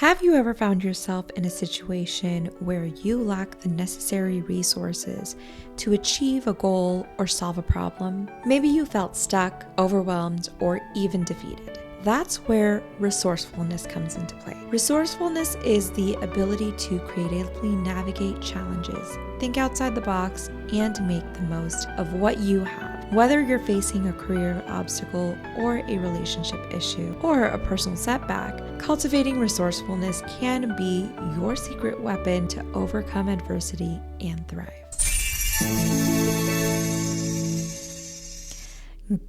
Have you ever found yourself in a situation where you lack the necessary resources to achieve a goal or solve a problem? Maybe you felt stuck, overwhelmed, or even defeated. That's where resourcefulness comes into play. Resourcefulness is the ability to creatively navigate challenges, think outside the box, and make the most of what you have. Whether you're facing a career obstacle or a relationship issue or a personal setback, cultivating resourcefulness can be your secret weapon to overcome adversity and thrive.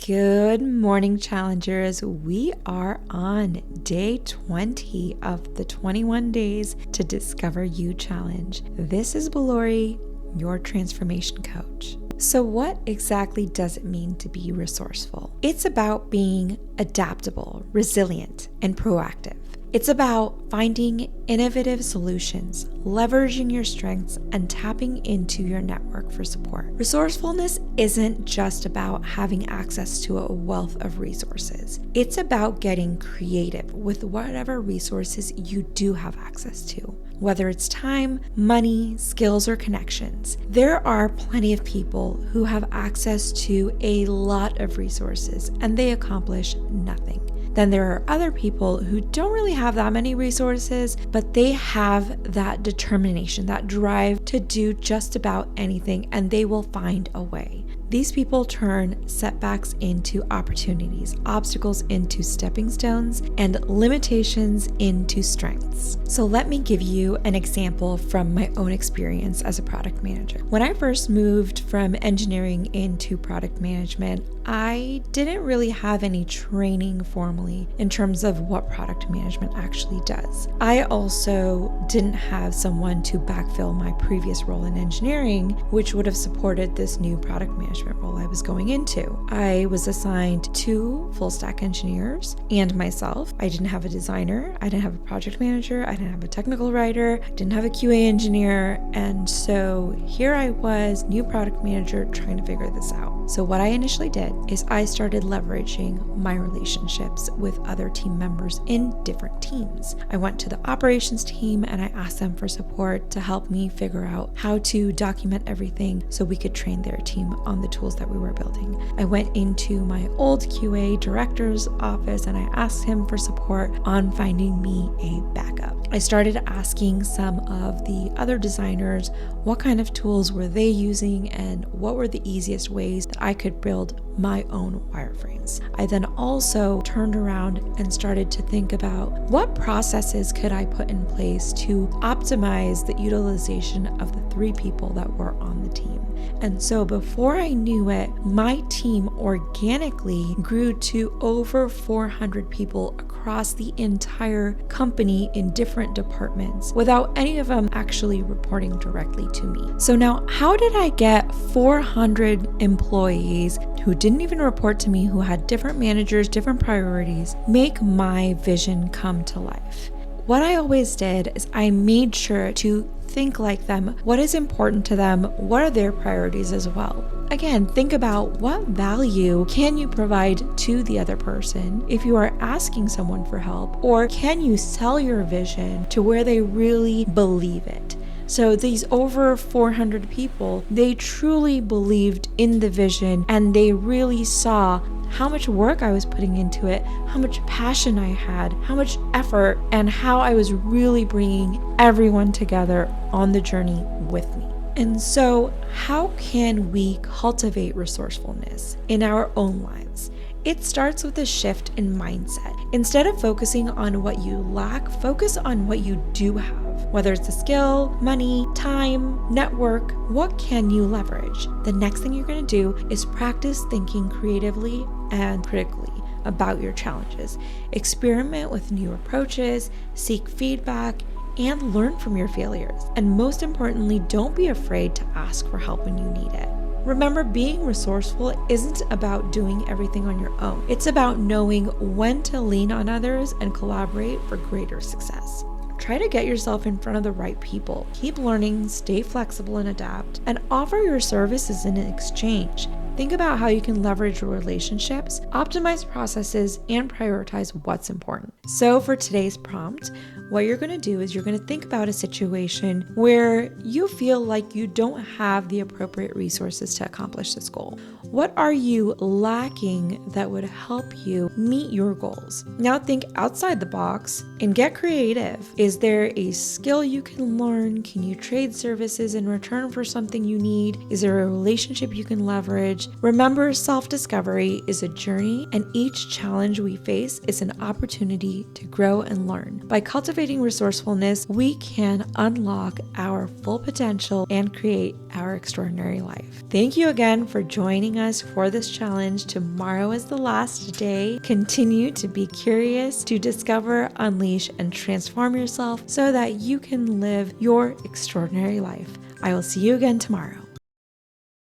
Good morning, challengers. We are on day 20 of the 21 days to discover you challenge. This is Balori, your transformation coach. So what exactly does it mean to be resourceful? It's about being adaptable, resilient, and proactive. It's about finding innovative solutions, leveraging your strengths, and tapping into your network for support. Resourcefulness isn't just about having access to a wealth of resources. It's about getting creative with whatever resources you do have access to. Whether it's time, money, skills, or connections, there are plenty of people who have access to a lot of resources and they accomplish nothing. Then there are other people who don't really have that many resources, but they have that determination, that drive to do just about anything, and they will find a way. These people turn setbacks into opportunities, obstacles into stepping stones, and limitations into strengths. So let me give you an example from my own experience as a product manager. When I first moved from engineering into product management, I didn't really have any training formally in terms of what product management actually does. I also didn't have someone to backfill my previous role in engineering, which would have supported this new product management role I was going into. I was assigned 2 full stack engineers and myself. I didn't have a designer, I didn't have a project manager, I didn't have a technical writer, I didn't have a QA engineer, and so here I was, new product manager, trying to figure this out. So what I initially did is I started leveraging my relationships with other team members in different teams. I went to the operations team and I asked them for support to help me figure out how to document everything so we could train their team on the tools that we were building. I went into my old QA director's office and I asked him for support on finding me a backup. I started asking some of the other designers what kind of tools were they using and what were the easiest ways that I could build my own wireframes. I then also turned around and started to think about what processes could I put in place to optimize the utilization of the 3 people that were on the team. And so before I knew it, my team organically grew to over 400 people across the entire company in different departments without any of them actually reporting directly to me. So now, how did I get 400 employees who didn't even report to me, who had different managers, different priorities, make my vision come to life? What I always did is I made sure to think like them. What is important to them? What are their priorities as well? Again, think about what value can you provide to the other person if you are asking someone for help, or can you sell your vision to where they really believe it? So these over 400 people, they truly believed in the vision and they really saw how much work I was putting into it, how much passion I had, how much effort, and how I was really bringing everyone together on the journey with me. And so how can we cultivate resourcefulness in our own lives? It starts with a shift in mindset. Instead of focusing on what you lack, focus on what you do have. Whether it's a skill, money, time, network, what can you leverage? The next thing you're going to do is practice thinking creatively and critically about your challenges. Experiment with new approaches, seek feedback, and learn from your failures. And most importantly, don't be afraid to ask for help when you need it. Remember, being resourceful isn't about doing everything on your own. It's about knowing when to lean on others and collaborate for greater success. Try to get yourself in front of the right people. Keep learning, stay flexible and adapt, and offer your services in exchange. Think about how you can leverage your relationships, optimize processes, and prioritize what's important. So for today's prompt, what you're going to do is you're going to think about a situation where you feel like you don't have the appropriate resources to accomplish this goal. What are you lacking that would help you meet your goals? Now think outside the box and get creative. Is there a skill you can learn? Can you trade services in return for something you need? Is there a relationship you can leverage? Remember, self-discovery is a journey, and each challenge we face is an opportunity to grow and learn. By cultivating resourcefulness, we can unlock our full potential and create our extraordinary life. Thank you again for joining us for this challenge. Tomorrow is the last day. Continue to be curious, to discover, unleash, and transform yourself so that you can live your extraordinary life. I will see you again tomorrow.